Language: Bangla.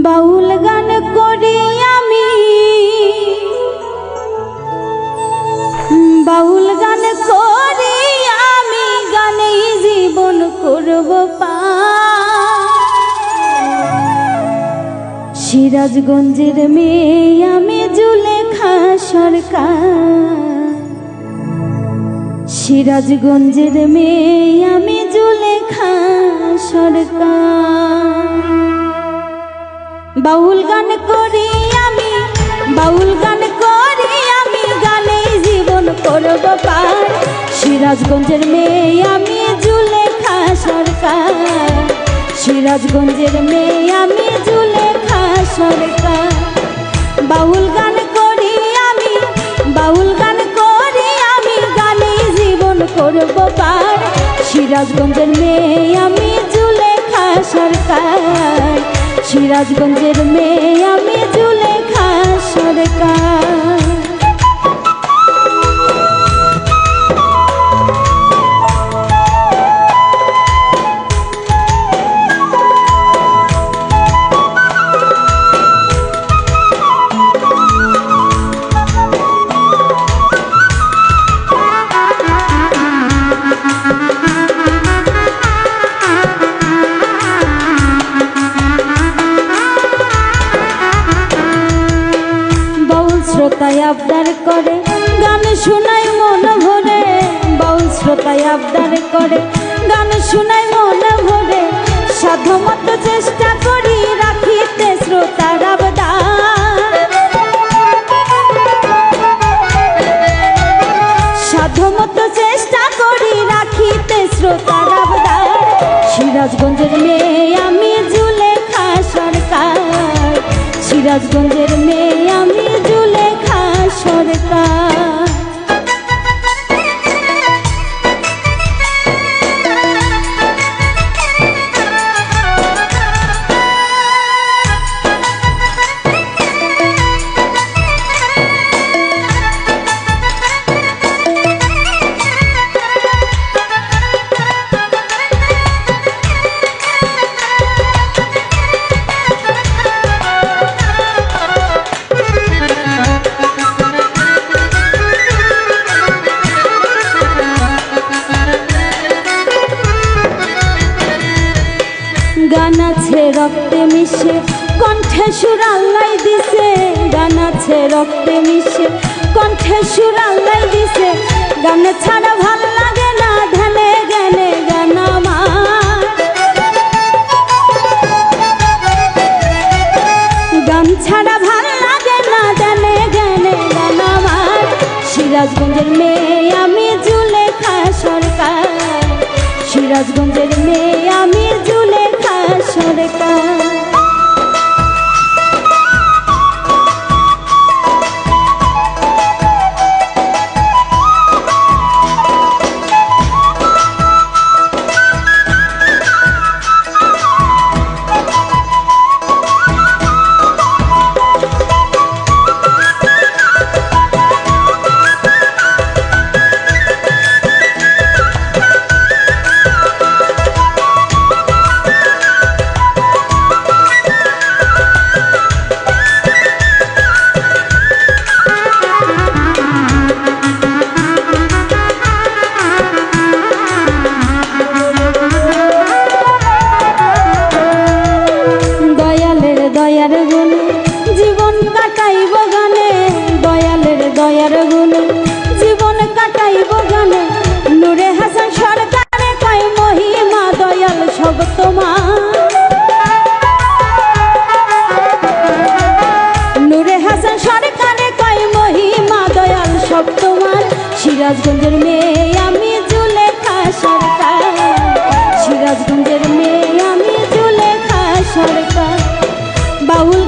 বাউল গান করি আমি, বাউল গান করি আমি, গানেই জীবন করব সিরাজগঞ্জের মেয়ে আমি জুলেখা সরকার, সিরাজগঞ্জের মেয়ে আমি জুলেখা সরকার। বাউল গান করি আমি, বাউল গান করি আমি, গানেই জীবন করব পার সিরাজগঞ্জের মেয়ে আমি জুলেখা সরকার, সিরাজগঞ্জের মেয়ে আমি জুলেখা সরকার। বাউল গান করি আমি, বাউল গান করি আমি, গানেই জীবন করব পার সিরাজগঞ্জের মেয়ে আমি জুলেখা সরকার, সিরাজগঞ্জের মেয়ে আমি জুলেখা সরকার। শ্রোতায় আবদার করে গান শোনায় মন ভরে, বাউল শ্রোতায় আবদার করে গান শোনায় মন ভরে, সাধ্যমতো চেষ্টা করি রাখিতে শ্রোতার আবদার, সাধ্যমতো চেষ্টা করি রাখিতে শ্রোতার আবদার। সিরাজগঞ্জের মেয়ে আমি জুলেখা সরকার, সিরাজগঞ্জের মেয়ে আমি জুলেখা সরকার। গান আছে রক্তে মিশে কণ্ঠে সুর আল্লাহ দিছে, গান আছে রক্তে মিশে কণ্ঠে সুর আল্লাহ দিছে, গান ছাড়া ভাল লাগে না ধ্যানে জ্ঞানে গান আমার, গান ছাড়া ভাল লাগে না ধ্যানে জ্ঞানে গান আমার। সিরাজগঞ্জের মেয়ে আমি জুলেখা সরকার, সিরাজগঞ্জের মেয়ে আমি জুলেখা সরকার। জীবন কাটাইব গানে, দয়ালের দয়ার গুণে জীবন কাটাইব গানে, নূরে হাসান সরকারে কয় মহিমা দয়াল সব তোমার, নূরে হাসান সরকারে কয় মহিমা দয়াল সব তোমার। সিরাজগঞ্জের মেয়ে আমি জুলেখা সরকার, সিরাজগঞ্জের মেয়ে আমি জুলেখা সরকার। বাউল